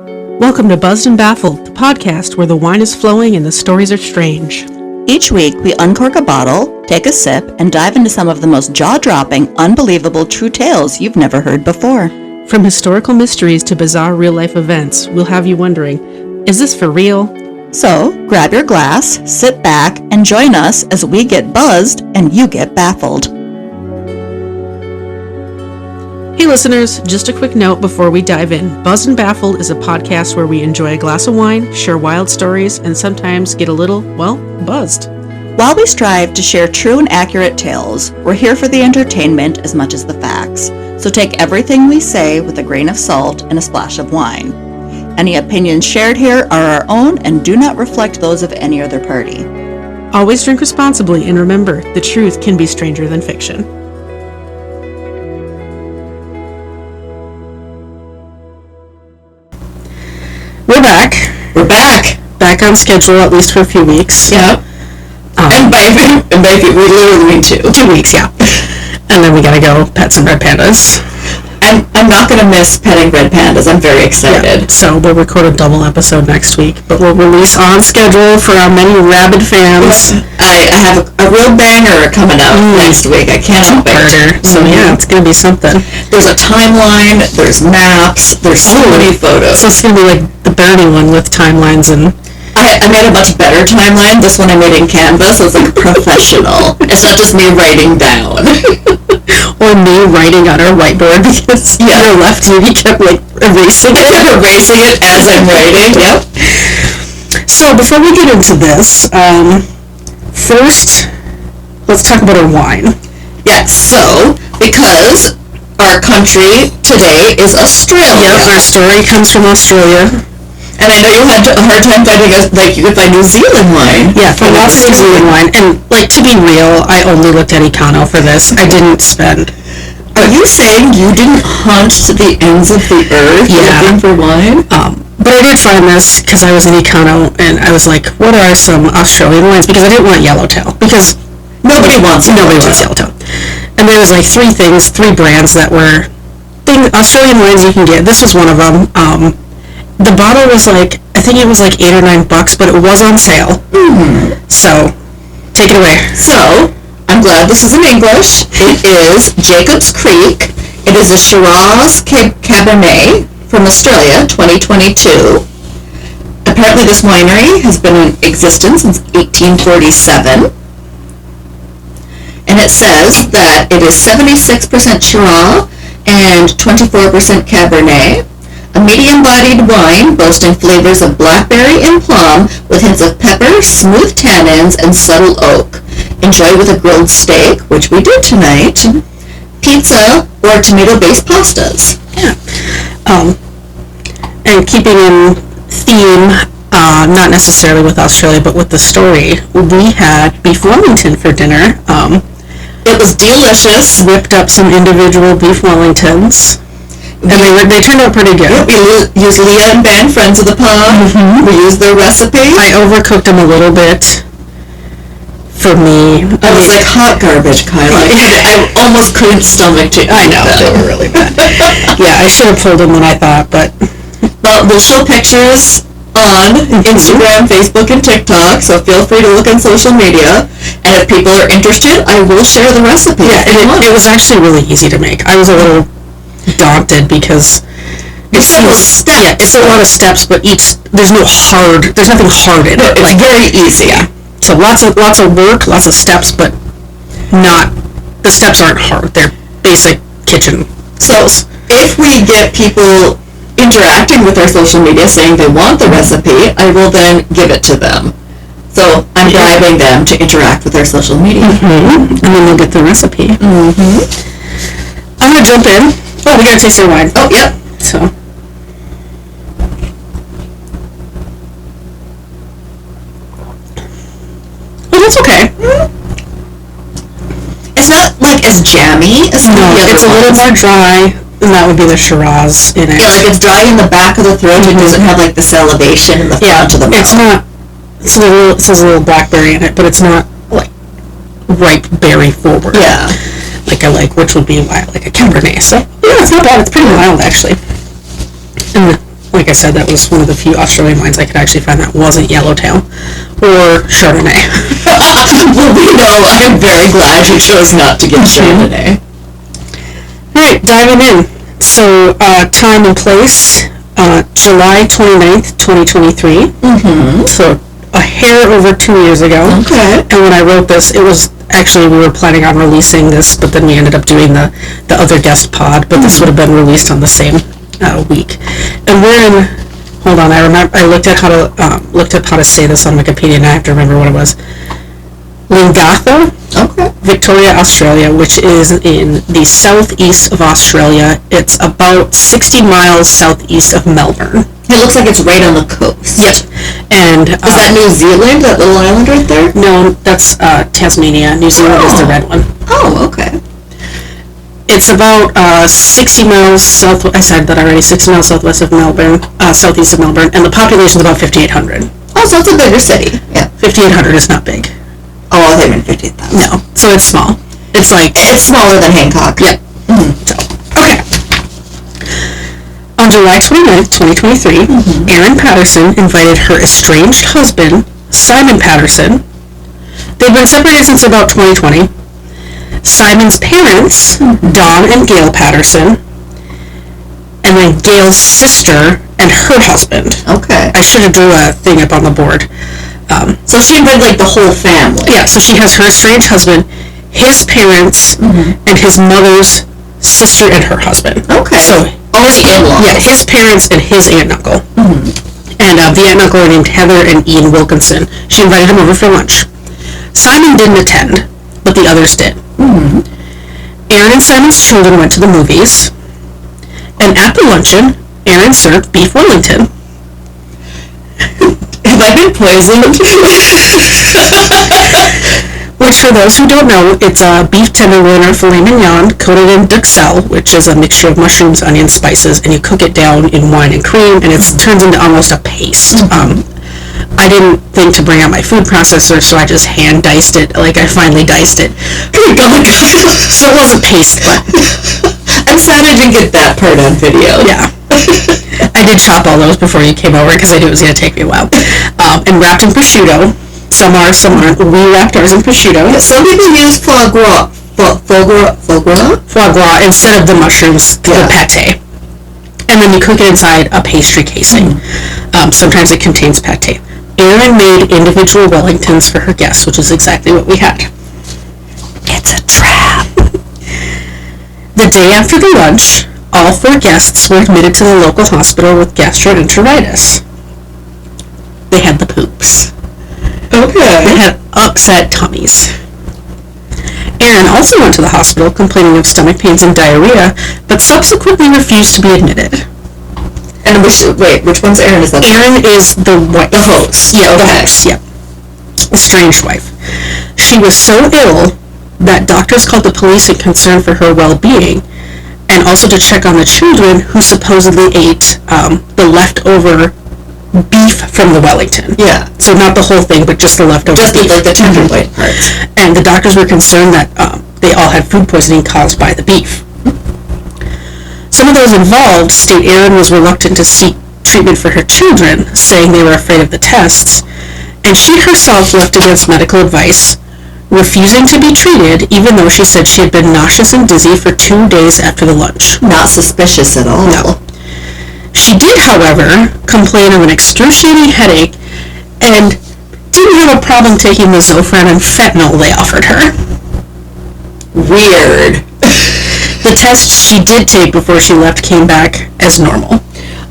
Welcome to Buzzed and Baffled, the podcast where the wine is flowing and the stories are strange. Each week, we uncork a bottle, take a sip, and dive into some of the most jaw-dropping, unbelievable true tales you've never heard before. From historical mysteries to bizarre real-life events, we'll have you wondering, is this for real? So, grab your glass, sit back, and join us as we get buzzed and you get baffled. Hey listeners, just a quick note before we dive in. Buzzed and Baffled is a podcast where we enjoy a glass of wine, share wild stories, and sometimes get a little, buzzed. While we strive to share true and accurate tales, we're here for the entertainment as much as the facts. So take everything we say with a grain of salt and a splash of wine. Any opinions shared here are our own and do not reflect those of any other party. Always drink responsibly and remember, the truth can be stranger than fiction. We're back. Back on schedule, at least for a few weeks. Yeah. And by we literally mean 2 weeks, yeah. And then we gotta go pet some red pandas. I'm not gonna miss petting red pandas. I'm very excited. Yeah. So we'll record a double episode next week, but we'll release on schedule for our many rabid fans. I have a real banger coming up next week. I can't help it. So yeah, it's gonna be something. There's a timeline. There's maps. There's so many photos. So it's gonna be like the Bernie one with timelines and. I made a much better timeline. This one I made in Canva, so it's like professional. It's not just me writing down. Or me writing on our whiteboard because your left knee kept like erasing it. As I'm writing. Yep. So before we get into this, first let's talk about our wine. Yeah, so because our country today is Australia. Yep, our story comes from Australia. And I know you had a hard time finding you could find New Zealand wine. Yeah, for lots of New Zealand wine. And, to be real, I only looked at Econo for this. I didn't spend. Are you saying you didn't hunt to the ends of the earth looking for wine? But I did find this because I was in Econo, and I was like, what are some Australian wines? Because I didn't want Yellowtail. Because nobody wants Yellowtail. And there was, 3 brands that were Australian wines you can get. This was one of them. The bottle was I think it was $8 or $9, but it was on sale. Mm-hmm. So, take it away. So, I'm glad this is in English. It is Jacob's Creek. It is a Shiraz Cabernet from Australia, 2022. Apparently this winery has been in existence since 1847. And it says that it is 76% Shiraz and 24% Cabernet. A medium-bodied wine boasting flavors of blackberry and plum with hints of pepper, smooth tannins, and subtle oak. Enjoy with a grilled steak, which we did tonight, pizza, or tomato-based pastas. Yeah. And keeping in theme, not necessarily with Australia, but with the story, we had Beef Wellington for dinner. It was delicious. Whipped up some individual Beef Wellingtons. And they turned out pretty good. We used Leah and Ben, friends of the pod. Mm-hmm. We used their recipe. I overcooked them a little bit for me. I was like hot garbage, Kyla. I almost couldn't stomach it. I know, they were really bad. Yeah, I should have pulled them when I thought, but... Well, we'll show pictures on Instagram, Facebook, and TikTok, so feel free to look on social media. And if people are interested, I will share the recipe. Yeah, it was actually really easy to make. I was a little daunted because it's a lot of steps, but there's nothing hard in it. It's very easy. Yeah. So lots of work, lots of steps, but the steps aren't hard. They're basic kitchen skills. So if we get people interacting with our social media saying they want the recipe, I will then give it to them. So I'm bribing them to interact with our social media. Mm-hmm. And then they'll get the recipe. Mm-hmm. I'm going to jump in. Oh, we gotta taste their wine. Oh, yep. So. Oh, that's okay. It's not, as jammy as the other it's a little more dry, and that would be the Shiraz in it. Yeah, it's dry in the back of the throat. It doesn't have, the salivation in the front of the mouth. It's not, it says a little blackberry in it, but it's not, ripe berry forward. Yeah. Which would be a Cabernet. So, yeah, it's not bad. It's pretty mild, actually. And like I said, that was one of the few Australian wines I could actually find that wasn't Yellowtail or Chardonnay. Well, we know. I am very glad you chose not to get Chardonnay. All right, diving in. So, time and place, July 29th, 2023. So, a hair over 2 years ago. Okay. And when I wrote this, it was actually, we were planning on releasing this, but then we ended up doing the other guest pod, but this would have been released on the same week. And we're in, hold on, I looked up how to say this on Wikipedia, and I have to remember what it was. Lingatha, Okay. Victoria, Australia, which is in the southeast of Australia. It's about 60 miles southeast of Melbourne. It looks like it's right on the coast. Yep. And Is that New Zealand, that little island right there? no, that's Tasmania. New Zealand is the red one. Oh, okay. It's about 60 miles south. I said that already. 60 miles southwest of Melbourne, southeast of Melbourne, and the population is about 5,800. Oh, so it's a bigger city. Yeah. 5,800 is not big. Oh, I think it's 50,000. No, so it's small. It's like It's smaller than Hancock. Yep. So, okay. On July 29th, 2023, Erin Patterson invited her estranged husband, Simon Patterson. They've been separated since about 2020. Simon's parents, Dawn and Gail Patterson, and then Gail's sister and her husband. Okay. I should have drew a thing up on the board. So she invited, like, the whole family. Yeah, so she has her estranged husband, his parents, and his mother's sister and her husband. Okay. So all the in-laws. yeah, his parents and his aunt and uncle. And the aunt and uncle are named Heather and Ian Wilkinson. She invited him over for lunch. Simon didn't attend, but the others did. Erin and Simon's children went to the movies, and at the luncheon, Erin served Beef Wellington. Have I been poisoned? Which, for those who don't know, it's a beef tenderloin or filet mignon coated in duxelle, which is a mixture of mushrooms, onions, spices, and you cook it down in wine and cream, and it turns into almost a paste. I didn't think to bring out my food processor, so I just hand diced it. Like, I finally diced it. Oh my god. So it was a paste, but I'm sad I didn't get that part on video. yeah. I did chop all those before you came over because I knew it was going to take me a while. And wrapped in prosciutto. Some aren't. We wrapped ours in prosciutto. Some people use foie gras. Foie gras instead of the mushrooms, the pate. And then you cook it inside a pastry casing. Sometimes it contains pate. Erin made individual Wellingtons for her guests, which is exactly what we had. It's a trap. The day after the lunch, all 4 guests were admitted to the local hospital with gastroenteritis. They had the poops. Okay. They had upset tummies. Erin also went to the hospital complaining of stomach pains and diarrhea, but subsequently refused to be admitted. And which one's Erin? Is that Erin is the wife. the host? Yeah, the Okay. host, yeah. Estranged wife. She was so ill that doctors called the police in concern for her well-being, and also to check on the children who supposedly ate the leftover beef from the Wellington. Yeah. So not the whole thing, but just the leftover Just beef. like the tenderloin parts. And the doctors were concerned that they all had food poisoning caused by the beef. Some of those involved state Erin was reluctant to seek treatment for her children, saying they were afraid of the tests, and she herself left against medical advice, refusing to be treated even though she said she had been nauseous and dizzy for 2 days after the lunch. Not suspicious at all. No. She did, however, complain of an excruciating headache and didn't have a problem taking the Zofran and fentanyl they offered her. Weird. The test she did take before she left came back as normal.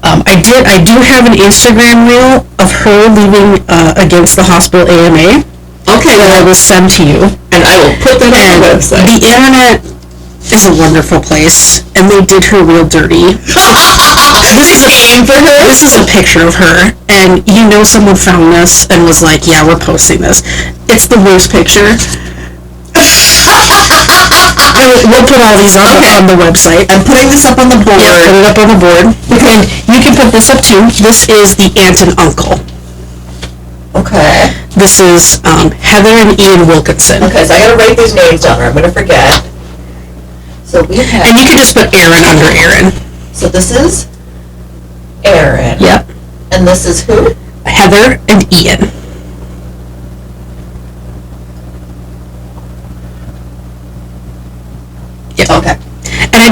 I do have an Instagram reel of her leaving against the hospital AMA. Okay, That I will send to you. and I will put that on the website. The internet is a wonderful place, and they did her real dirty. This is a picture of her, and you know someone found this and was like, yeah, we're posting this. It's the worst picture. We'll put all these up on the website. I'm putting this up on the board. Yeah, put it up on the board. And you can put this up too. This is the aunt and uncle. Okay. This is Heather and Ian Wilkinson. Okay, so I gotta write these names down or I'm gonna forget. So we have... And you can just put Erin under Erin. So this is Erin. And this is who? Heather and Ian. Yep. Okay. And I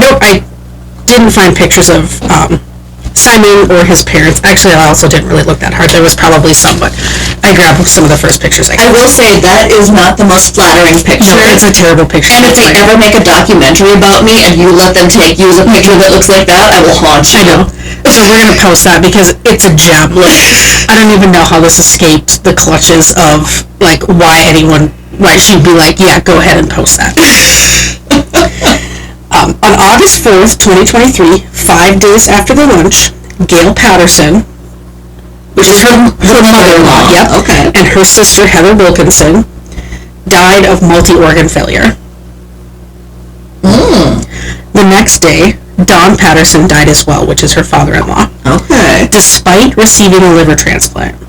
didn't find pictures of Simon or his parents. Actually, I also didn't really look that hard. There was probably some, but I grabbed some of the first pictures I I will say that is not the most flattering picture. No, it's a terrible picture. And if they ever make a documentary about me and you let them use a picture that looks like that, I will haunt you. I know. So we're going to post that because it's a gem. Like, I don't even know how this escaped the clutches of, like, why she'd be like, yeah, go ahead and post that. On August 4th, 2023, 5 days after the lunch, Gail Patterson, which is her mother-in-law, yep, okay, and her sister Heather Wilkinson, died of multi-organ failure. The next day, Don Patterson died as well, which is her father-in-law. Okay. Despite receiving a liver transplant.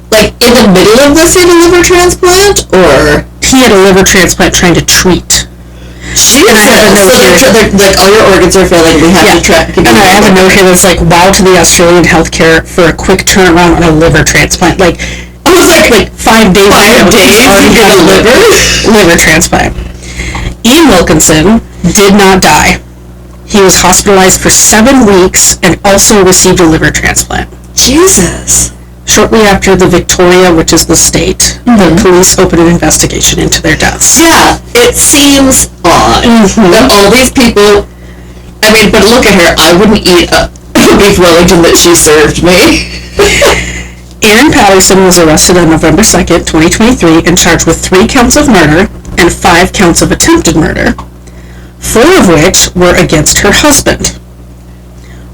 Like, in the middle of receiving a liver transplant, or? He had a liver transplant trying to treat. Jesus! So they're like, all your organs are failing, we have to track. And I have a note here that's like, wow to the Australian healthcare for a quick turnaround on a liver transplant. Like, I was like 5 days ago, already got a liver transplant. Ian Wilkinson did not die. He was hospitalized for 7 weeks and also received a liver transplant. Jesus. Shortly after the Victoria, which is the state, the police opened an investigation into their deaths. Yeah, it seems odd that all these people, I mean, but look at her, I wouldn't eat a Beef Wellington that she served me. Erin Patterson was arrested on November 2nd, 2023, and charged with 3 counts of murder and 5 counts of attempted murder, 4 of which were against her husband.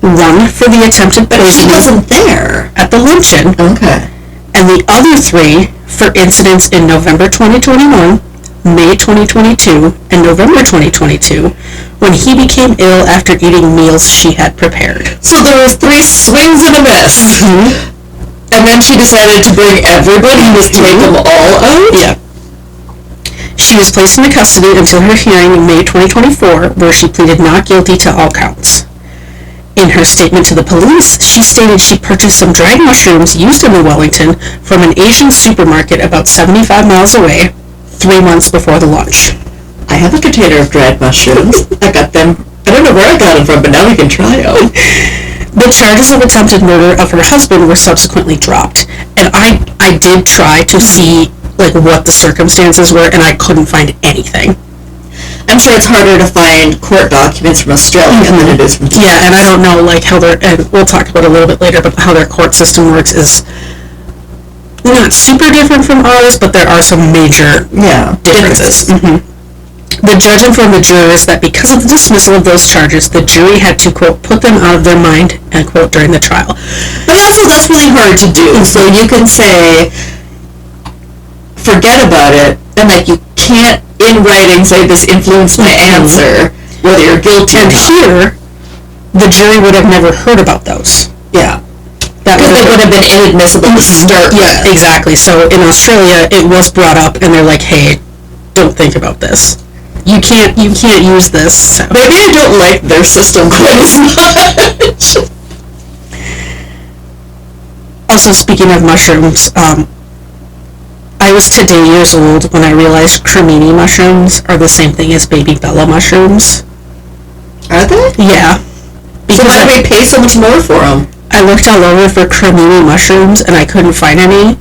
1 for the attempted poisoning. But she wasn't there. At the luncheon. Okay. And the other 3 for incidents in November 2021, May 2022, and November 2022, when he became ill after eating meals she had prepared. So there was 3 swings and a miss. And then she decided to bring everybody and just take them all out? Yeah. She was placed into custody until her hearing in May 2024, where she pleaded not guilty to all counts. In her statement to the police, she stated she purchased some dried mushrooms used in the Wellington from an Asian supermarket about 75 miles away, 3 months before the lunch. I have a container of dried mushrooms. I got them. I don't know where I got them from, but now we can try them. The charges of attempted murder of her husband were subsequently dropped, and I did try to see like what the circumstances were, and I couldn't find anything. I'm sure it's harder to find court documents from Australia than it is from the Yeah, and I don't know like how their, and we'll talk about it a little bit later, but how their court system works is not super different from ours, but there are some major differences. The judge informed the jurors that because of the dismissal of those charges, the jury had to, quote, put them out of their mind, end quote, during the trial. But also, that's really hard to do. So you can say, forget about it, and like you can't, in writing, say this influenced my answer, whether you're guilty or not. And here, the jury would have never heard about those. Yeah. Because they would have been inadmissible to start with. Yeah, exactly. So in Australia, it was brought up, and they're like, hey, don't think about this. You can't use this. So. Maybe I don't like their system quite as much. Also, speaking of mushrooms, I was today years old when I realized cremini mushrooms are the same thing as baby Bella mushrooms. Are they? Yeah. So why do we pay so much more for them? I looked all over for cremini mushrooms and I couldn't find any.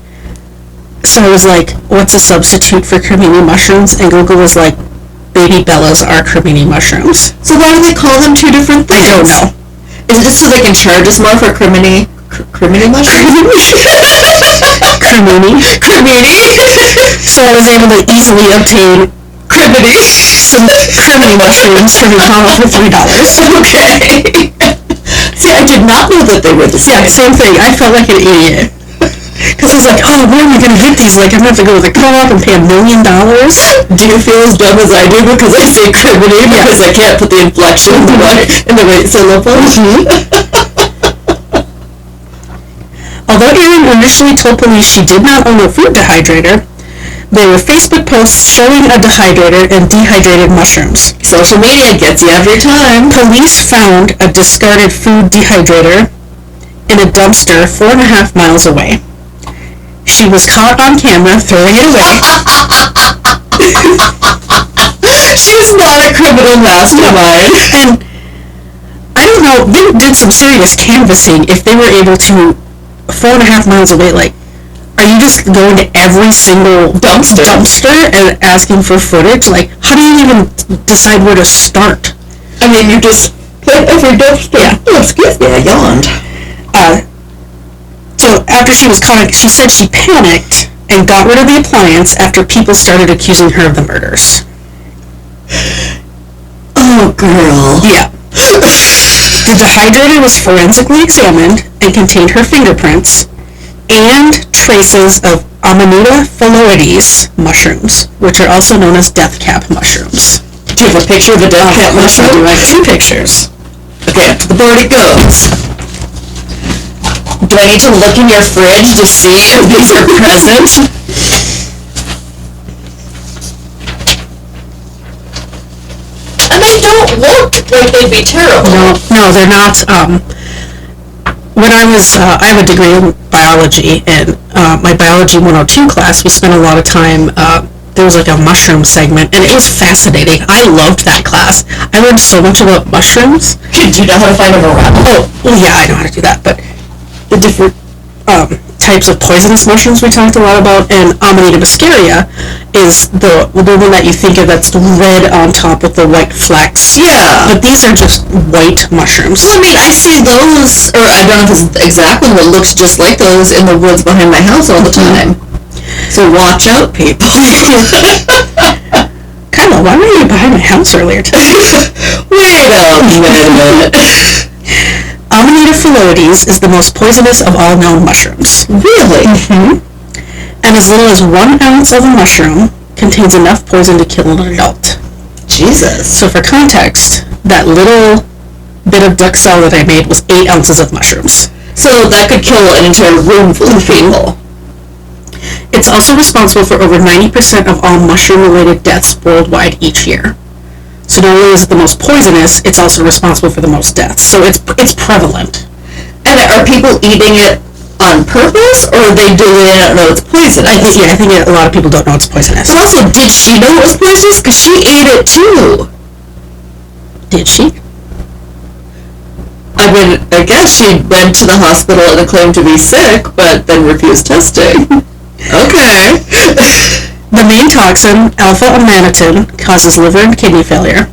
So I was like, what's a substitute for cremini mushrooms? And Google was like, baby Bellas are cremini mushrooms. So why do they call them 2 different things? I don't know. Is it just so they can charge us more for cremini mushrooms? Cremini? So I was able to easily obtain some cremini mushrooms for McDonald's for $3. Okay. See, I did not know that they were the same. Yeah, same thing. I felt like an idiot. Because I was like, oh, where am I going to get these? Like, I'm going to have to go to the co-op and pay $1 million? Do you feel as dumb as I do because I say cremini because I can't put the inflection in the right syllable? Although Erin initially told police she did not own a food dehydrator, there were Facebook posts showing a dehydrator and dehydrated mushrooms. Social media gets you every time. Police found a discarded food dehydrator in a dumpster 4.5 miles away. She was caught on camera throwing it away. She's not a criminal mastermind. And I don't know, they did some serious canvassing if they were able to, 4.5 miles away, like, are you just going to every single dumpster and asking for footage? Like, how do you even decide where to start? I mean, you just put every dumpster. Yeah. Oh, excuse me, I yawned. So after she was caught, she said she panicked and got rid of the appliance after people started accusing her of the murders. Oh, girl. Yeah. The dehydrator was forensically examined and contained her fingerprints and traces of Amanita phalloides mushrooms, which are also known as death cap mushrooms. Do you have a picture of a death cap mushroom? I do. I have 2 pictures. Okay, the board it goes. Do I need to look in your fridge to see if these are present? And they don't look like they'd be terrible. No, they're not. When I have a degree in biology, and my Biology 102 class, we spent a lot of time, there was like a mushroom segment, and it was fascinating. I loved that class. I learned so much about mushrooms. Do you know how to find them around? Oh, yeah, I know how to do that, but the different types of poisonous mushrooms we talked a lot about, and Amanita muscaria is the one that you think of that's red on top with the white flecks. Yeah. But these are just white mushrooms. I mean, I see those, or I don't know if it's exactly what looks just like those in the woods behind my house all the time. So watch out, people. Kyla, why were you behind my house earlier today? Wait a minute. Amanita phalloides is the most poisonous of all known mushrooms. Really? Mm-hmm. And as little as 1 ounce of a mushroom contains enough poison to kill an adult. Jesus. So for context, that little bit of duck salad that I made was 8 ounces of mushrooms. So that could kill an entire room full of people. It's also responsible for over 90% of all mushroom-related deaths worldwide each year. So not only is it the most poisonous, it's also responsible for the most deaths. So it's prevalent. And are people eating it on purpose, or are they doing it and know it's poisonous? I think a lot of people don't know it's poisonous. But also, did she know it was poisonous? Because she ate it too. Did she? I mean, I guess she went to the hospital and claimed to be sick, but then refused testing. Okay. The main toxin, alpha-amanitin, causes liver and kidney failure.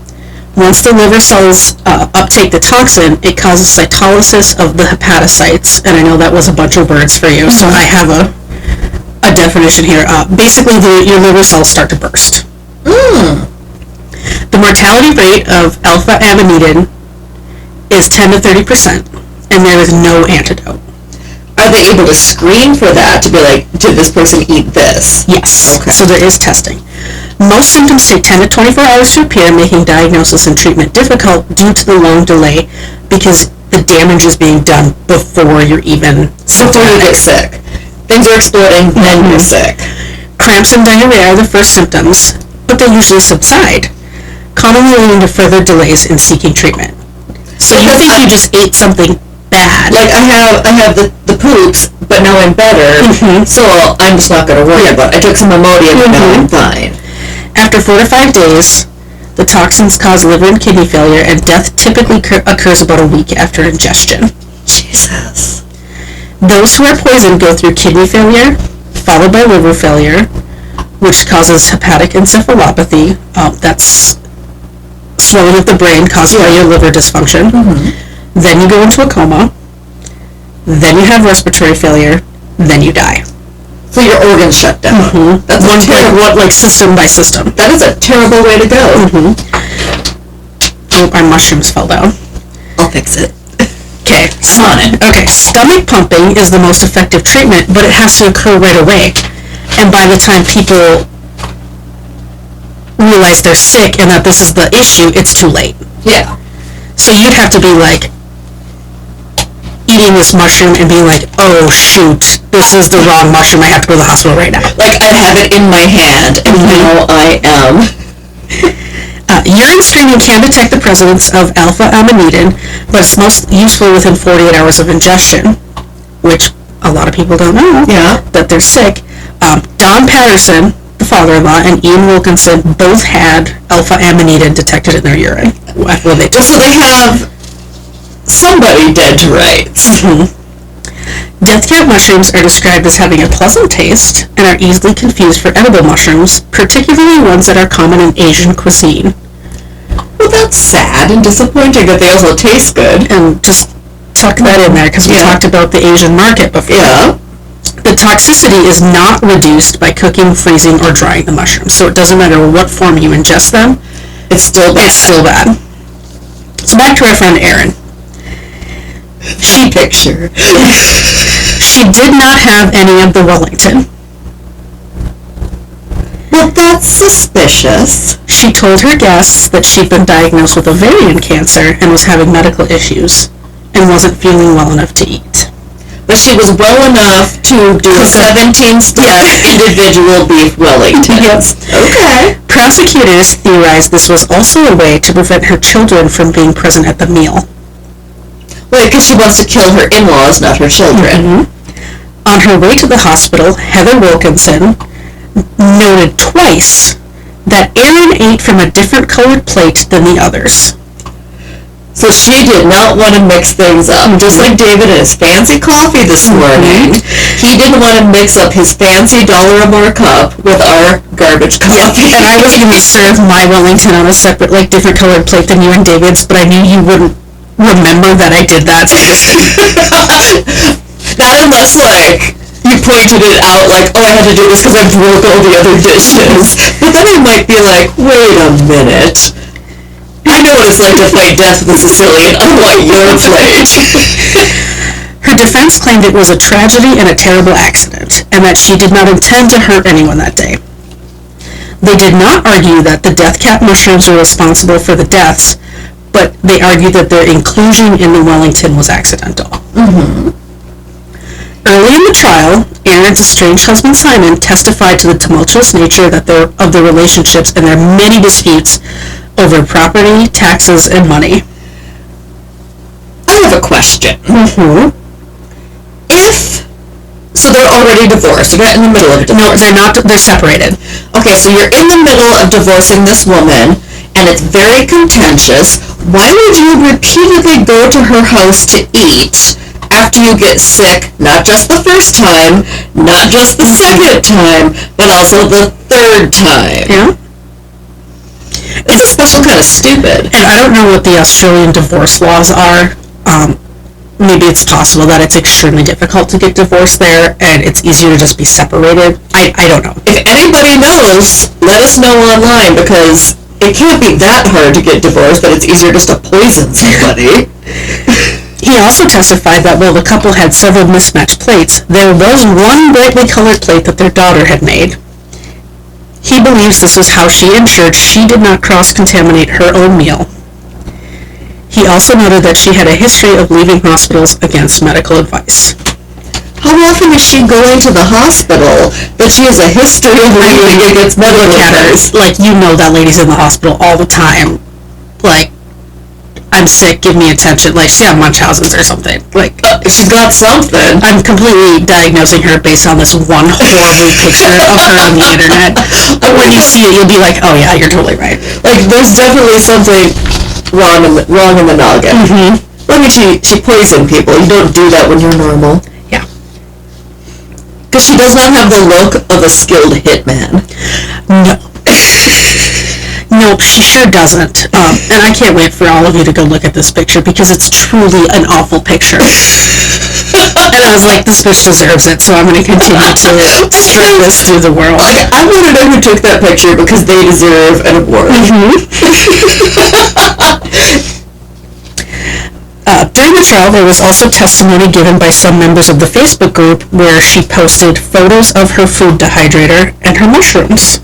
Once the liver cells uptake the toxin, it causes cytolysis of the hepatocytes, and I know that was a bunch of words for you, so I have a definition here. Basically, your liver cells start to burst. The mortality rate of alpha-amanitin is 10 to 30%, and there is no antidote. Are they able to screen for that to be like, did this person eat this? Yes. Okay. So there is testing. Most symptoms take 10 to 24 hours to appear, making diagnosis and treatment difficult due to the long delay because the damage is being done before you're even Before you get sick. Things are exploding, then you're sick. Cramps and diarrhea are the first symptoms, but they usually subside, commonly leading to further delays in seeking treatment. So you think you just ate something bad. Like, I have the poops, but now I'm better, so I'm just not going to worry about it. I took some Imodium, and now I'm fine. After 4 to 5 days, the toxins cause liver and kidney failure, and death typically occurs about a week after ingestion. Jesus. Those who are poisoned go through kidney failure, followed by liver failure, which causes hepatic encephalopathy. That's swelling of the brain caused by your liver dysfunction. Then you go into a coma. Then you have respiratory failure. Then you die. So your organs shut down. That's one system by system. That is a terrible way to go. Oh, our mushrooms fell down. I'll fix it. Okay. Come on in. Okay, stomach pumping is the most effective treatment, but it has to occur right away. And by the time people realize they're sick and that this is the issue, it's too late. Yeah. So you'd have to be like eating this mushroom and being like, oh shoot, this is the wrong mushroom, I have to go to the hospital right now. Like, I have it in my hand, and now I am. Urine screening can detect the presence of alpha-amanitin, but it's most useful within 48 hours of ingestion. which a lot of people don't know, that they're sick. Don Patterson, the father-in-law, and Ian Wilkinson both had alpha-amanita detected in their urine. So they have somebody dead to rights. Death cap mushrooms are described as having a pleasant taste and are easily confused for edible mushrooms, particularly ones that are common in Asian cuisine. Well, that's sad and disappointing that they also taste good. And just tuck that in there, because we talked about the Asian market before. Yeah. The toxicity is not reduced by cooking, freezing, or drying the mushrooms, so it doesn't matter what form you ingest them, it's still bad. So back to our friend Erin. She did not have any of the Wellington. Well, that's suspicious. She told her guests that she'd been diagnosed with ovarian cancer and was having medical issues and wasn't feeling well enough to eat. But she was well enough to do a 17-step individual Beef Wellington. Yes. Okay. Prosecutors theorized this was also a way to prevent her children from being present at the meal. Well, because she wants to kill her in-laws, not her children. On her way to the hospital, Heather Wilkinson noted twice that Erin ate from a different colored plate than the others. So she did not want to mix things up. Just like David and his fancy coffee this morning, he didn't want to mix up his fancy $1 a more cup with our garbage coffee. And I was going to serve my Wellington on a separate, different colored plate than you and David's, but I knew you wouldn't remember that I did that. Not unless, you pointed it out, I had to do this because I broke all the other dishes. But then I might be like, wait a minute. I know what it's like to fight death with a Sicilian. I want your plate. Her defense claimed it was a tragedy and a terrible accident, and that she did not intend to hurt anyone that day. They did not argue that the death cap mushrooms were responsible for the deaths, but they argued that their inclusion in the Wellington was accidental. Early in the trial, Erin's estranged husband Simon testified to the tumultuous nature of the relationships and their many disputes over property, taxes, and money. I have a question. So they're already divorced. They're not in the middle of a divorce. No, they're not. They're separated. Okay, so you're in the middle of divorcing this woman, and it's very contentious. Why would you repeatedly go to her house to eat after you get sick, not just the first time, not just the second time, but also the third time? Yeah. It's especially kind of stupid. And I don't know what the Australian divorce laws are. Maybe it's possible that it's extremely difficult to get divorced there, and it's easier to just be separated. I don't know. If anybody knows, let us know online, because it can't be that hard to get divorced, but it's easier just to poison somebody. He also testified that while the couple had several mismatched plates, there was one brightly colored plate that their daughter had made. He believes this was how she ensured she did not cross-contaminate her own meal. He also noted that she had a history of leaving hospitals against medical advice. How often is she going to the hospital that she has a history of leaving against medical advice? That lady's in the hospital all the time. I'm sick, give me attention. She had Munchausen's or something. She's got something. I'm completely diagnosing her based on this one horrible picture of her on the internet. But when you see it, you'll be like, oh yeah, you're totally right. There's definitely something wrong in the noggin. She poisoned people. You don't do that when you're normal. Yeah. Because she does not have the look of a skilled hitman. No. Nope, she sure doesn't. And I can't wait for all of you to go look at this picture, because it's truly an awful picture. And I was like, this bitch deserves it, so I'm going to continue to spread this through the world. I want to know who took that picture, because they deserve an award. During the trial, there was also testimony given by some members of the Facebook group where she posted photos of her food dehydrator and her mushrooms.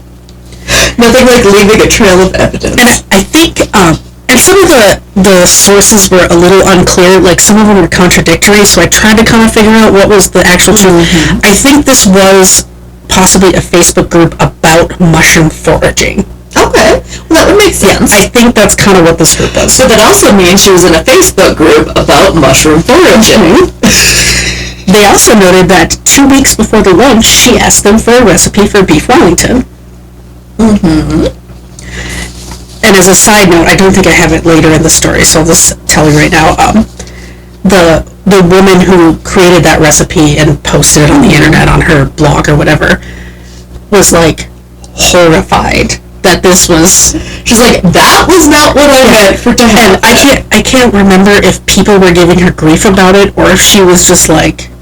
Nothing like leaving a trail of evidence. And I think, and some of the sources were a little unclear, some of them were contradictory, so I tried to kind of figure out what was the actual truth. I think this was possibly a Facebook group about mushroom foraging. Okay, well that would make sense. I think that's kind of what this group was. But that also means she was in a Facebook group about mushroom foraging. They also noted that 2 weeks before the lunch, she asked them for a recipe for Beef Wellington. Mm-hmm. And as a side note, I don't think I have it later in the story, so I'll just tell you right now. The woman who created that recipe and posted it on the internet on her blog or whatever was like horrified that this was. She's like, that was not what I meant for to happen. And I can't remember if people were giving her grief about it or if she was just like,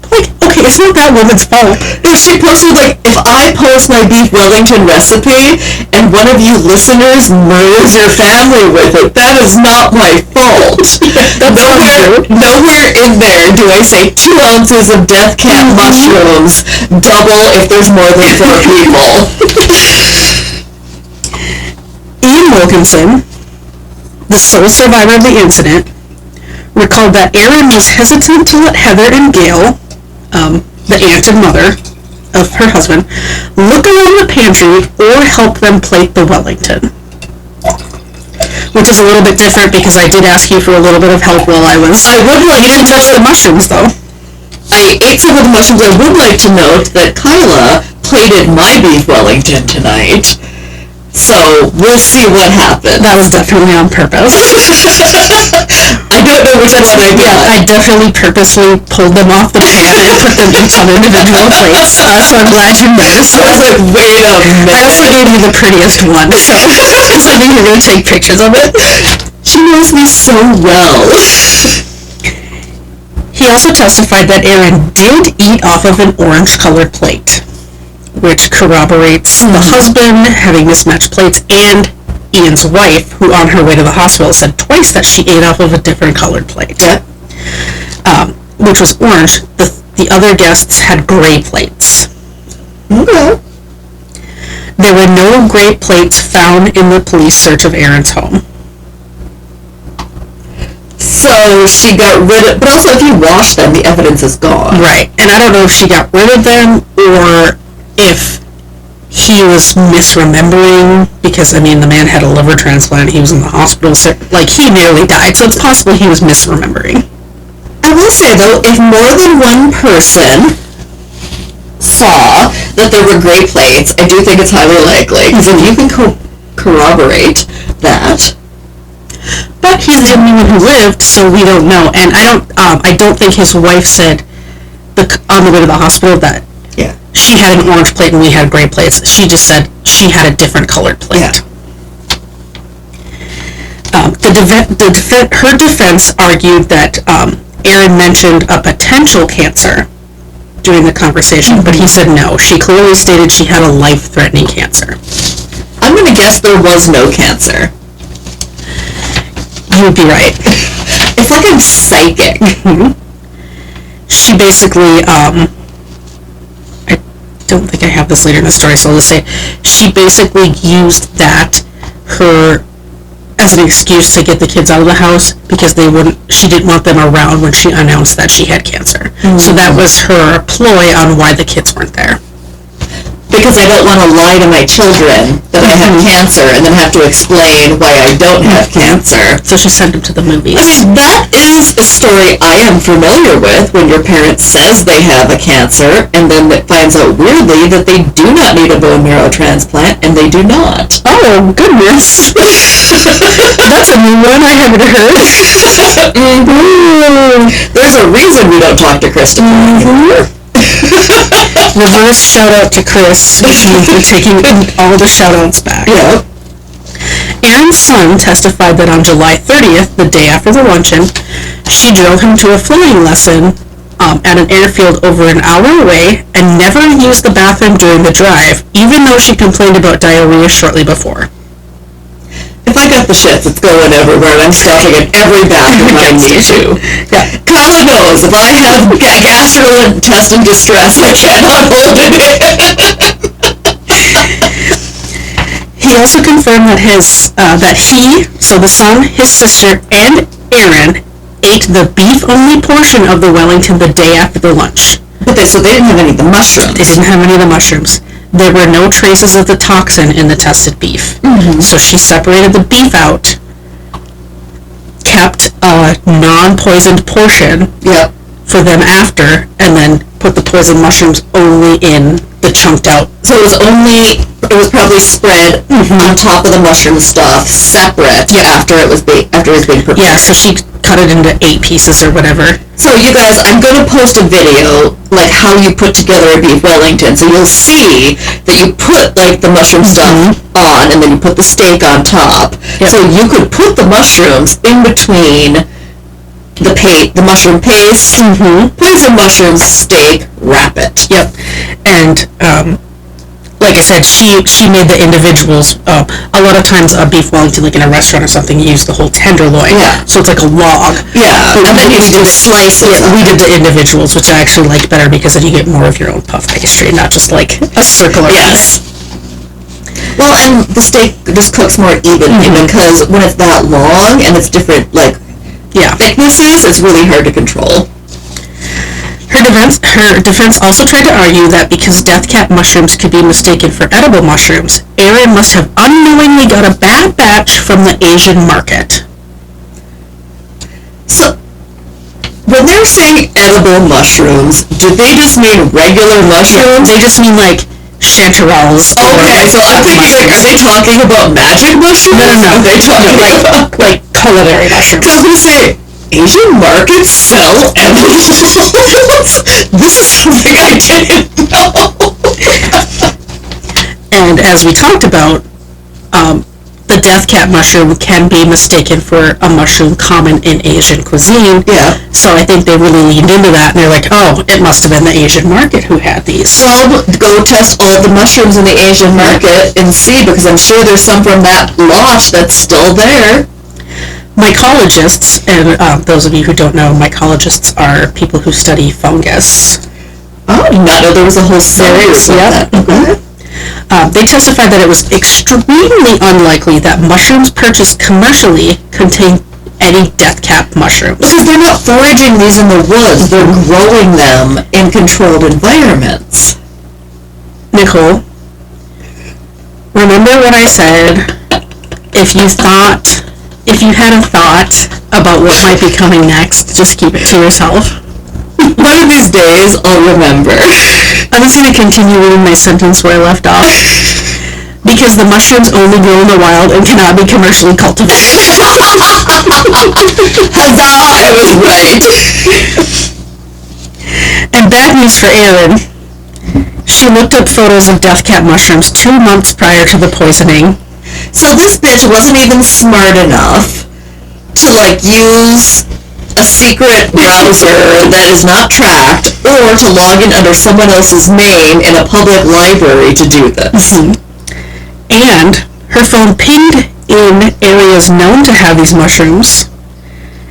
okay, it's not that woman's fault. If she posted, like, if I post my Beef Wellington recipe and one of you listeners murders your family with it, that is not my fault. Nowhere in there do I say 2 ounces of death cat mushrooms, double if there's more than 4 people. Ian Wilkinson, the sole survivor of the incident, recalled that Erin was hesitant to let Heather and Gail, the aunt and mother of her husband, look around the pantry or help them plate the Wellington. Which is a little bit different because I did ask you for a little bit of help while I was... I would like... You didn't touch the mushrooms, though. I ate some of the mushrooms. I would like to note that Kyla plated my Beef Wellington tonight. So, we'll see what happens. That was definitely on purpose. I don't know which one I got. Yeah, I definitely purposely pulled them off the pan and put them each on individual plates. So I'm glad you noticed. I was like, wait a minute. I also gave you the prettiest one, so I think you're going to take pictures of it. She knows me so well. He also testified that Erin did eat off of an orange-colored plate, which corroborates the husband having mismatched plates and Ian's wife, who on her way to the hospital said twice that she ate off of a different colored plate, which was orange. The other guests had gray plates. Okay. There were no gray plates found in the police search of Erin's home. So she got rid of... But also, if you wash them, the evidence is gone. Right. And I don't know if she got rid of them or if he was misremembering, because, I mean, the man had a liver transplant, he was in the hospital, so, like, he nearly died, so it's possible he was misremembering. I will say, though, if more than one person saw that there were gray plates, I do think it's highly likely, because if you can corroborate that... But he's the only one who lived, so we don't know, and I don't think his wife said, on the way to the hospital, that she had an orange plate and we had gray plates. She just said she had a different colored plate. Yeah. Her defense argued that Erin mentioned a potential cancer during the conversation, but he said no. She clearly stated she had a life-threatening cancer. I'm going to guess there was no cancer. You would be right. It's like I'm psychic. She basically, I don't think I have this later in the story, so I'll just say, she basically used that, as an excuse to get the kids out of the house, because she didn't want them around when she announced that she had cancer. Mm-hmm. So that was her ploy on why the kids weren't there. Because I don't want to lie to my children that I have cancer and then have to explain why I don't have cancer. So she sent them to the movies. I mean, that is a story I am familiar with, when your parent says they have a cancer and then it finds out weirdly that they do not need a bone marrow transplant, and they do not. Oh, goodness. That's a new one I haven't heard. There's a reason we don't talk to Christopher anymore. Reverse shout out to Chris, which means we're taking all the shout outs back. Yeah. Erin's son testified that on July 30th, the day after the luncheon, she drove him to a flying lesson at an airfield over an hour away and never used the bathroom during the drive, even though she complained about diarrhea shortly before. If I got the shits, it's going everywhere, and I'm stopping at every bathroom I need to. Yeah. Kyla knows, if I have gastrointestinal distress, I cannot hold it in. He also confirmed that the son, his sister, and Erin ate the beef-only portion of the Wellington the day after the lunch. So they didn't have any of the mushrooms. They didn't have any of the mushrooms. There were no traces of the toxin in the tested beef. Mm-hmm. So she separated the beef out, kept a non-poisoned portion, for them after, and then put the poison mushrooms only in the chunked out. So it was probably spread on top of the mushroom stuff, separate, after it was being prepared. Yeah, so she cut it into 8 pieces or whatever. So you guys, I'm going to post a video, like, how you put together a Beef Wellington. So you'll see that you put, like, the mushroom stuff on, and then you put the steak on top. Yep. So you could put the mushrooms in between the mushroom paste, poison mushrooms, steak, wrap it. Yep. And, like I said, she made the individuals. A lot of times a Beef Wellington, like in a restaurant or something, you use the whole tenderloin. Yeah. So it's like a log. Yeah. And then you do slices. Yeah, we did the individuals, which I actually like better because then you get more of your own puff pastry, not just like a circular piece. Well, and the steak just cooks more evenly because when it's that long and it's different, like, thicknesses, it's really hard to control. Her defense also tried to argue that because death cap mushrooms could be mistaken for edible mushrooms, Erin must have unknowingly got a bad batch from the Asian market. So, when they're saying edible mushrooms, do they just mean regular mushrooms? They just mean like chanterelles. Okay, so I'm thinking, like, are they talking about magic mushrooms? No. Are they talking like culinary mushrooms? Because I was going to say, Asian markets sell edible mushrooms? This is something I didn't know. And as we talked about, the death cap mushroom can be mistaken for a mushroom common in Asian cuisine. Yeah. So I think they really leaned into that, and they're like, oh, it must have been the Asian market who had these. Well, go test all the mushrooms in the Asian market and see, because I'm sure there's some from that lot that's still there. Mycologists, and those of you who don't know, mycologists are people who study fungus. Oh, I did not know there was a whole series of that. Okay. They testified that it was extremely unlikely that mushrooms purchased commercially contain any death cap mushrooms. Because they're not foraging these in the woods, they're growing them in controlled environments. Nicole, remember what I said? If you had a thought about what might be coming next, just keep it to yourself. One of these days, I'll remember. I'm just going to continue reading my sentence where I left off. Because the mushrooms only grow in the wild and cannot be commercially cultivated. Huzzah! I was right. And bad news for Erin. She looked up photos of death cap mushrooms 2 months prior to the poisoning. So this bitch wasn't even smart enough to, like, use a secret browser that is not tracked, or to log in under someone else's name in a public library to do this. And her phone pinged in areas known to have these mushrooms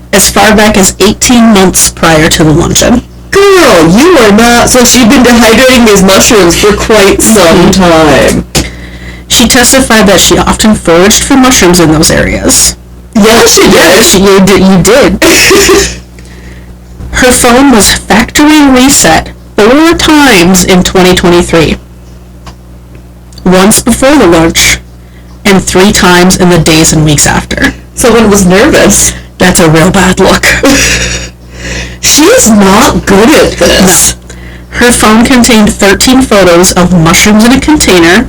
as far back as 18 months prior to the luncheon. Girl, you are not... So she'd been dehydrating these mushrooms for quite some time. She testified that she often foraged for mushrooms in those areas. Yeah, she did. You did. Her phone was factory reset 4 times in 2023. Once before the lunch, and 3 times in the days and weeks after. Someone was nervous. That's a real bad look. She's not good at this. Her phone contained 13 photos of mushrooms in a container,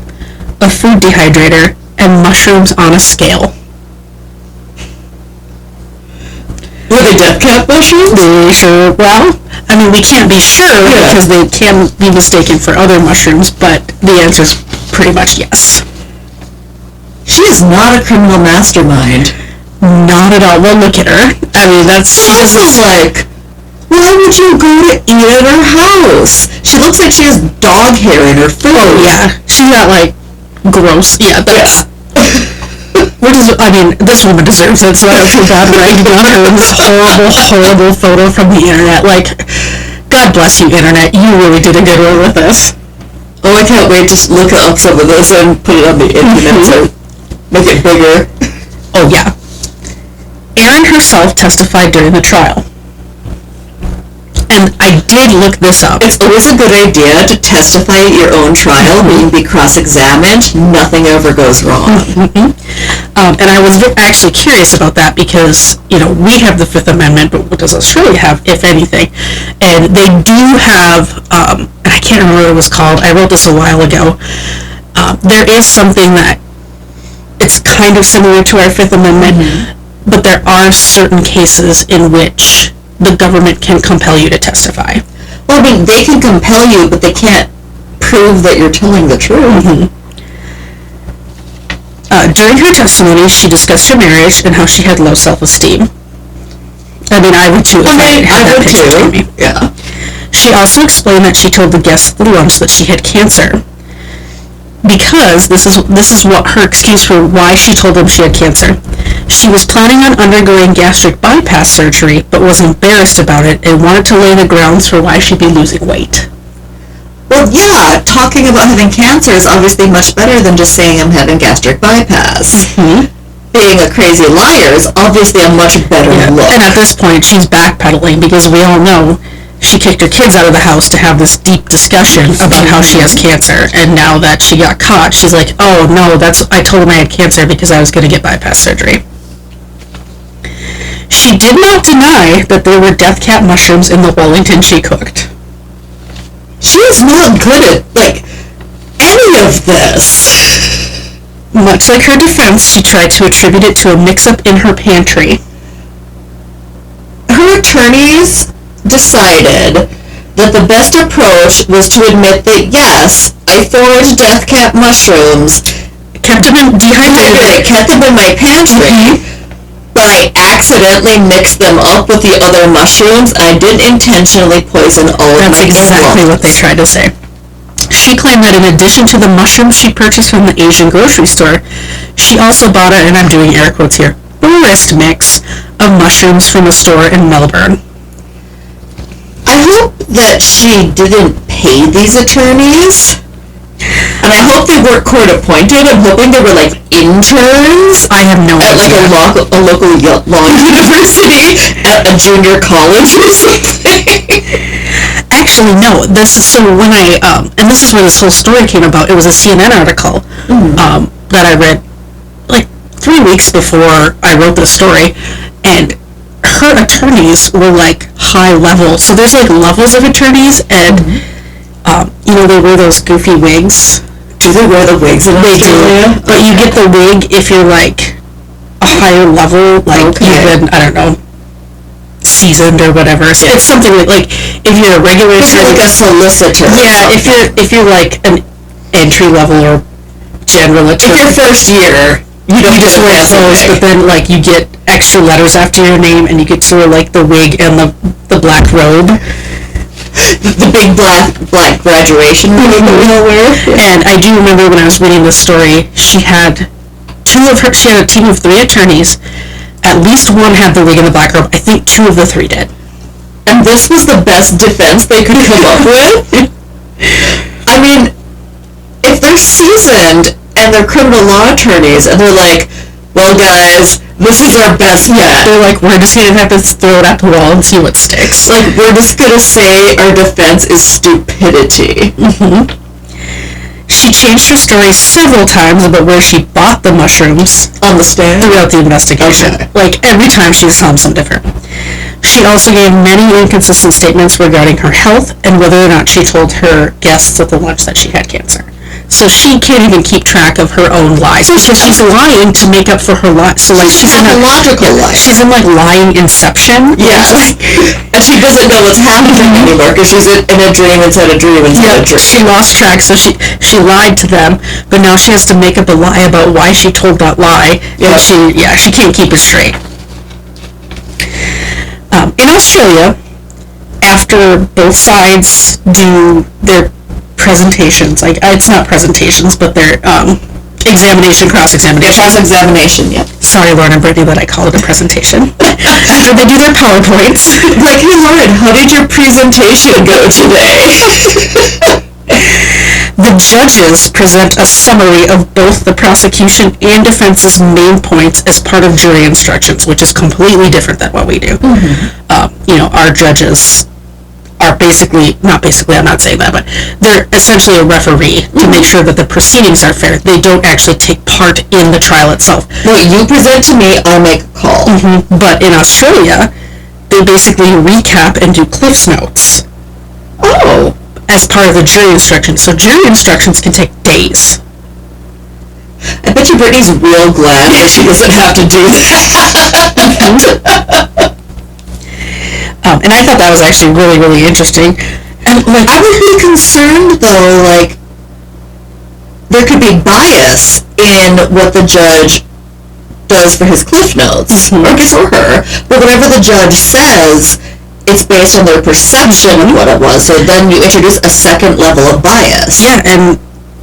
a food dehydrator, and mushrooms on a scale. Were they death cap mushrooms? Well, I mean, we can't be sure because they can be mistaken for other mushrooms, but the answer is pretty much yes. She is not a criminal mastermind. Not at all. Well, look at her. I mean, that's... Also, like, why would you go to eat at her house? She looks like she has dog hair in her food. Oh, yeah. She's not, like, gross. Yeah, that's... I mean, this woman deserves it, so I don't feel bad ragging on her in this horrible, horrible photo from the internet. Like, God bless you, internet. You really did a good one with this. Oh, I can't wait to look up some of this and put it on the internet to make it bigger. Oh, yeah. Erin herself testified during the trial. And I did look this up. It's always a good idea to testify at your own trial where you can be cross-examined. Nothing ever goes wrong. And I was actually curious about that because, we have the Fifth Amendment, but what does Australia have, if anything? And they do have, and I can't remember what it was called. I wrote this a while ago. There is something that it's kind of similar to our Fifth Amendment, but there are certain cases in which the government can compel you to testify. Well, they can compel you, but they can't prove that you're telling the truth. During her testimony, she discussed her marriage and how she had low self-esteem. I would too. I would too. Yeah. She also explained that she told the guests at the lunch that she had cancer. Because this is what her excuse for why she told them she had cancer. She was planning on undergoing gastric bypass surgery, but was embarrassed about it and wanted to lay the grounds for why she'd be losing weight. Well, yeah, talking about having cancer is obviously much better than just saying I'm having gastric bypass. Being a crazy liar is obviously a much better look. And at this point, she's backpedaling because we all know she kicked her kids out of the house to have this deep discussion about how she has cancer, and now that she got caught, she's like, oh no, I told them I had cancer because I was going to get bypass surgery. She did not deny that there were death cap mushrooms in the Wellington she cooked. She is not good at, any of this. Much like her defense, she tried to attribute it to a mix-up in her pantry. Her attorneys decided that the best approach was to admit that, yes, I foraged death cap mushrooms, kept them in my pantry, but I accidentally mixed them up with the other mushrooms. I didn't intentionally poison all of my That's exactly what they tried to say. She claimed that in addition to the mushrooms she purchased from the Asian grocery store, she also bought and I'm doing air quotes here, a wrist mix of mushrooms from a store in Melbourne. I hope that she didn't pay these attorneys. And I hope they weren't court appointed. I'm hoping they were interns. I have no idea. At a local law university, at a junior college or something. Actually, no. This is where this whole story came about. It was a CNN article that I read 3 weeks before I wrote this story, and her attorneys were high level. So there's levels of attorneys, and they wear those goofy wigs. Do they wear the wigs in Australia? They do, but you get the wig if you're a higher level, you've been, I don't know, seasoned or whatever. So it's something if you're a regular attorney, a solicitor. Yeah, if you're an entry level or general attorney. If your first year, you just wear those, but then you get extra letters after your name, and you get to wear the wig and the black robe. The big black graduation robe that we all wear. And I do remember when I was reading this story, she had a team of 3 attorneys. At least one had the wig and the black robe. I think 2 of the 3 did. And this was the best defense they could come up with? If they're seasoned and they're criminal law attorneys and they're well guys, this is our best bet. They're we're just going to have to throw it at the wall and see what sticks. We're just going to say our defense is stupidity. She changed her story several times about where she bought the mushrooms on the stand throughout the investigation. Okay. Every time she was telling something different. She also gave many inconsistent statements regarding her health and whether or not she told her guests at the lunch that she had cancer. So she can't even keep track of her own lies because she's lying to make up for her lies. So she's in pathological lies. She's in lying inception. Yes. And she doesn't know what's happening anymore because she's in a dream inside a dream inside a dream. She lost track, so she lied to them, but now she has to make up a lie about why she told that lie. Yeah. And she can't keep it straight. In Australia, after both sides do their presentations, it's not presentations, but their cross-examination. Cross-examination, yeah. Sorry, Lauren and Brittany, that I call it a presentation. After they do their PowerPoints. Hey, Lauren, how did your presentation go today? The judges present a summary of both the prosecution and defense's main points as part of jury instructions, which is completely different than what we do. Our judges are basically, not basically, I'm not saying that, but they're essentially a referee to make sure that the proceedings are fair. They don't actually take part in the trial itself. What you present to me, I'll make a call. But in Australia, they basically recap and do Cliff's Notes. Oh. As part of the jury instructions. So jury instructions can take days. I bet you Brittany's real glad that she doesn't have to do that. And I thought that was actually really, really interesting. And, like, I would be concerned, though, like, there could be bias in what the judge does for his Cliff Notes, or I guess or her, but whatever the judge says, it's based on their perception of what it was, so then you introduce a second level of bias. Yeah, and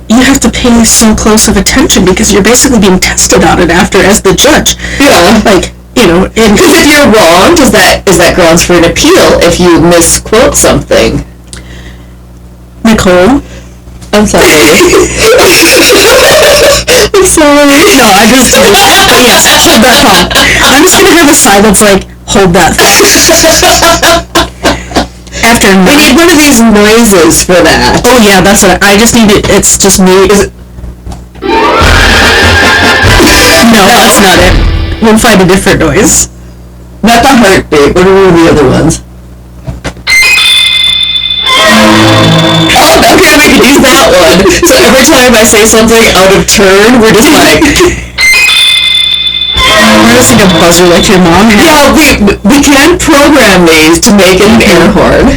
you have to pay so close of attention because you're basically being tested on it after as the judge. Yeah. Like, you know, because if you're wrong, is that grounds for an appeal if you misquote something? Nicole? I'm sorry. I'm sorry. No, I just, yes, hold that thought. I'm just going to have a sign that's like, hold that thought. After we need one of these noises for that. Oh yeah, that's what I just need it. It's just me. No, that's not it. We'll find a different noise. Not the heartbeat. What are the other ones? Oh, okay, we can use that one. So every time I say something out of turn, we're just like... We're just like a buzzer like your mom has. Yeah, we can program these to make it an air horn.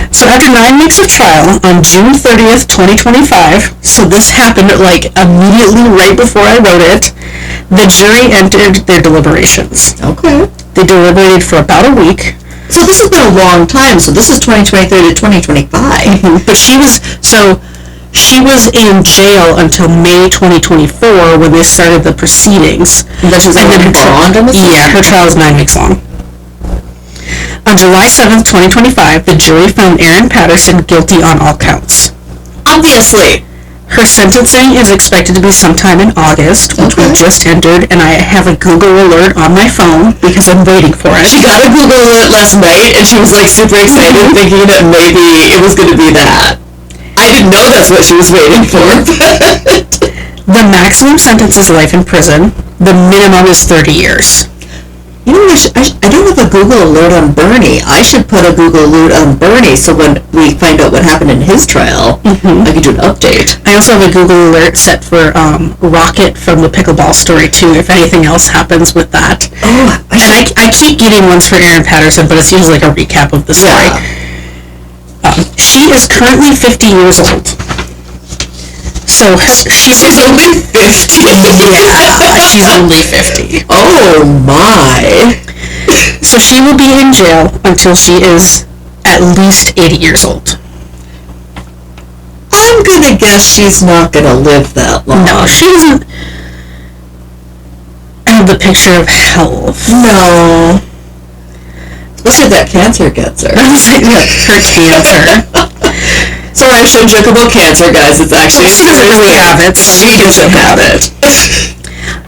So after 9 weeks of trial, on June 30th, 2025, so this happened like immediately right before I wrote it, the jury entered their deliberations. Okay. They deliberated for about a week. So this has been a long time, so this is 2023 to 2025. But she was in jail until May 2024 when they started the proceedings. And then she was on bond? Yeah, her trial is 9 weeks long. On July 7th, 2025, the jury found Erin Patterson guilty on all counts. Obviously. Her sentencing is expected to be sometime in August, which we just entered, and I have a Google alert on my phone because I'm waiting for it. She got a Google alert last night, and she was like super excited, thinking that maybe it was going to be that. I didn't know that's what she was waiting for. The maximum sentence is life in prison. The minimum is 30 years. You know, I don't have a Google alert on Bernie. I should put a Google alert on Bernie so when we find out what happened in his trial, I can do an update. I also have a Google alert set for Rocket from the pickleball story, too, if anything else happens with that. Oh, and I keep getting ones for Erin Patterson, but it's usually like a recap of the story. Yeah. She is currently 50 years old. So she's only 50. Yeah, she's only 50. Oh my. So she will be in jail until she is at least 80 years old. I'm gonna guess she's not gonna live that long. No, she doesn't have the picture of health. No. Especially if that cancer gets her. Her cancer. Sorry, I showed you about cancer, guys. It's actually... She doesn't really have it. She doesn't have it.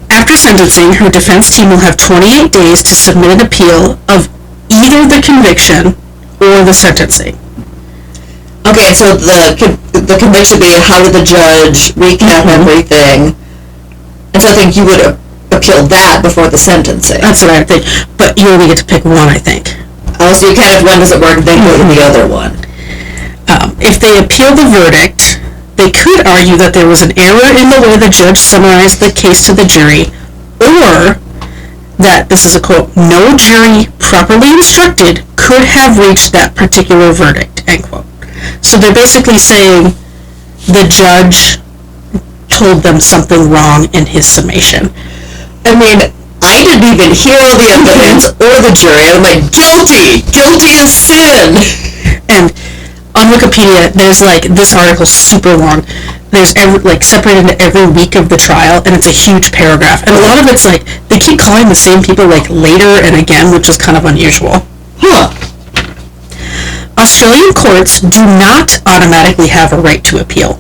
After sentencing, her defense team will have 28 days to submit an appeal of either the conviction or the sentencing. Okay, so the conviction being how did the judge recap everything. And so I think you would appeal that before the sentencing. That's what I think. But you only get to pick one, I think. Oh, so you if one doesn't work, then go to the other one. If they appeal the verdict, they could argue that there was an error in the way the judge summarized the case to the jury, or that, this is a quote, no jury properly instructed could have reached that particular verdict, end quote. So they're basically saying the judge told them something wrong in his summation. I mean, I didn't even hear all the evidence or the jury. I'm like, guilty! Guilty as sin! And on Wikipedia, there's like, this article's super long. There's separated into every week of the trial, and it's a huge paragraph. And a lot of it's like, they keep calling the same people like later and again, which is kind of unusual. Huh. Australian courts do not automatically have a right to appeal.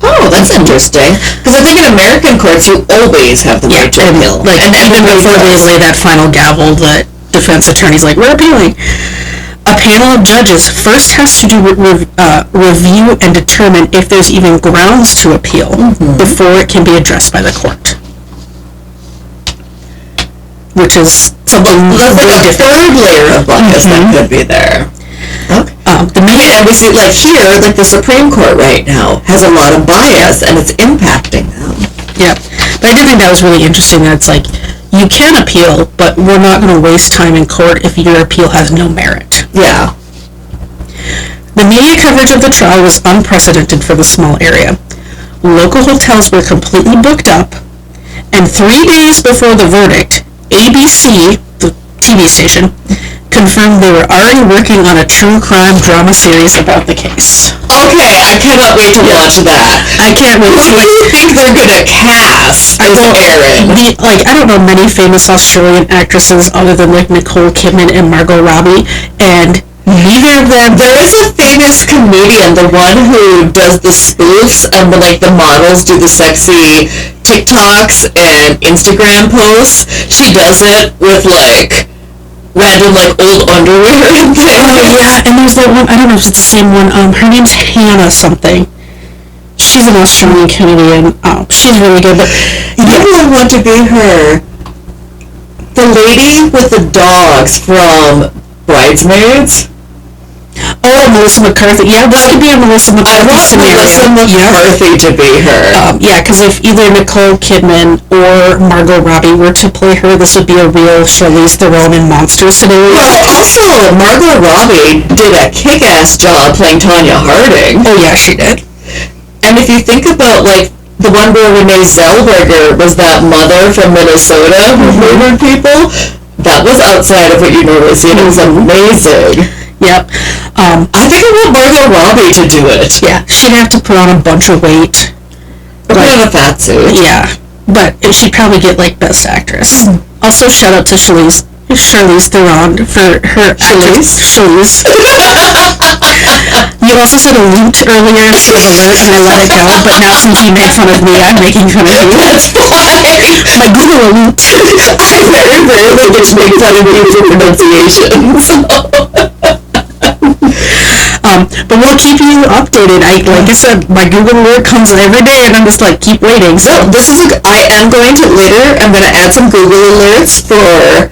Oh, that's interesting. Because I think in American courts, you always have the right to appeal. And even before they lay that final gavel, the defense attorney's like, we're appealing. A panel of judges first has to review and determine if there's even grounds to appeal before it can be addressed by the court. Which is something very different. Third layer of bias that could be there. Okay. And we see, like here, like the Supreme Court right now has a lot of bias, and it's impacting them. Yeah, but I did think that was really interesting. That it's like, you can appeal, but we're not going to waste time in court if your appeal has no merit. Yeah. The media coverage of the trial was unprecedented for the small area. Local hotels were completely booked up, and 3 days before the verdict, ABC, the TV station, confirmed they were already working on a true crime drama series about the case. Okay, I cannot wait to watch that. I can't wait. Who do you think they're gonna cast as Erin? I don't know many famous Australian actresses other than like Nicole Kidman and Margot Robbie, and neither of them. There is a famous comedian, the one who does the spoofs and the models do the sexy TikToks and Instagram posts. She does it with random old underwear and things. Oh yeah, and there's that one, I don't know if it's the same one, her name's Hannah something. She's an Australian comedian. She's really good, but you would want to be her. The lady with the dogs from Bridesmaids. Oh, Melissa McCarthy. Yeah, this could be a Melissa McCarthy scenario. Melissa McCarthy to be her. Yeah, because if either Nicole Kidman or Margot Robbie were to play her, this would be a real Charlize Theron in Monster scenario. Well, also, Margot Robbie did a kick-ass job playing Tonya Harding. Oh, yeah, she did. And if you think about, the one where Renee Zellweger was that mother from Minnesota who murdered people, that was outside of what you normally see, and it was amazing. Yep. I think I want Margot Robbie to do it. Yeah, she'd have to put on a bunch of weight. Or put on a fat suit. Yeah, but she'd probably get, Best Actress. Also, shout out to Charlize Theron for her Charlize. You also said a loot earlier instead of alert, and I let it go, but now since you made fun of me, I'm making fun of you. That's fine. My Google alert. I very rarely get to make fun of you for pronunciations. But we'll keep you updated. Like I said, my Google alert comes every day, and I'm just keep waiting. So I am going to later. I'm going to add some Google alerts for,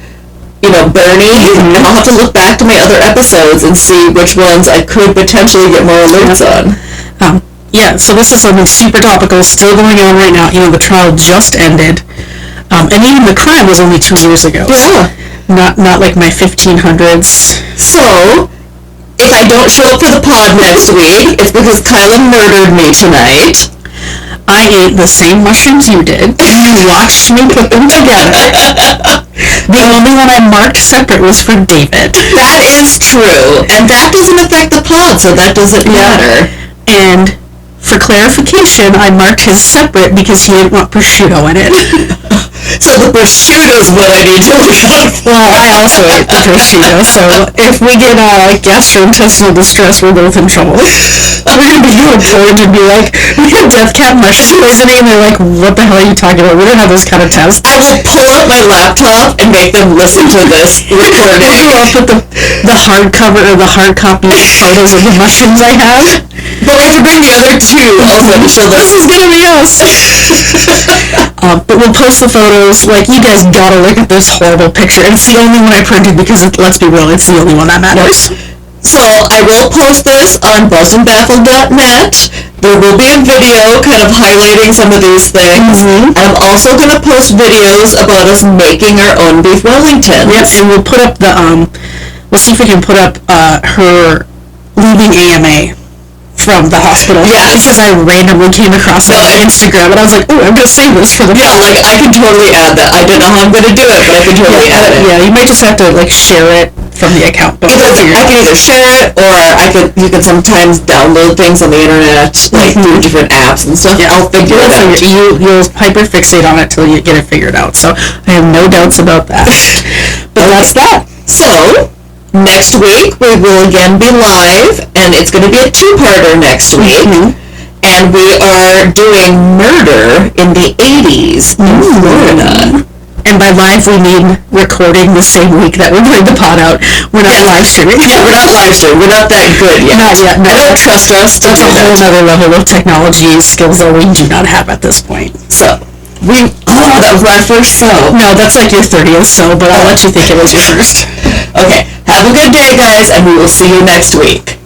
Bernie, and I'll have to look back to my other episodes and see which ones I could potentially get more alerts on. Yeah. So this is something super topical, still going on right now. The trial just ended, and even the crime was only 2 years ago. Yeah. So not like my 1500s. So, if I don't show up for the pod next week, it's because Kyla murdered me tonight. I ate the same mushrooms you did. You watched me put them together. The only one I marked separate was for David. That is true. And that doesn't affect the pod, so that doesn't matter. And for clarification, I marked his separate because he didn't want prosciutto in it. So the prosciutto is what I need to look out for. Well, I also ate the prosciutto, so if we get gastrointestinal distress, we're both in trouble. We're going to be doing George and be like, we have death cat mushroom poisoning, and they're like, what the hell are you talking about? We don't have those kind of tests. I will pull out my laptop and make them listen to this recording. I'll put the hardcover or the hard copy photos of the mushrooms I have. But we have to bring the other two also to show this is going to be us. But we'll post the photos. You guys gotta look at this horrible picture. It's the only one I printed because, let's be real, it's the only one that matters. So I will post this on buzzedandbaffled.net. There will be a video kind of highlighting some of these things. I'm also going to post videos about us making our own Beef Wellingtons. Yep, and we'll put up we'll see if we can put up her leaving AMA from the hospital. Yeah, because I randomly came across it on Instagram, and I was like, oh, I'm going to save this for the pod. I can totally add that. I don't know how I'm going to do it, but I can totally add it. Yeah, you might just have to, share it from the account. But I can either share it, or you can sometimes download things on the internet, through different apps and stuff. Yeah, I'll figure it out. You'll hyperfixate on it till you get it figured out, so I have no doubts about that. But that's that. So, next week, we will again be live, and it's going to be a two-parter next week. And we are doing murder in the 80s in Florida. And by live, we mean recording the same week that we bring the pot out. We're not live streaming. Yeah, we're not live streaming. We're not that good yet. Not yet. No. I don't trust us. That's a whole other level of technology skills that we do not have at this point. So, that was my first so. No, that's like your 30th so, but I'll let you think it was your first. Okay, have a good day, guys, and we will see you next week.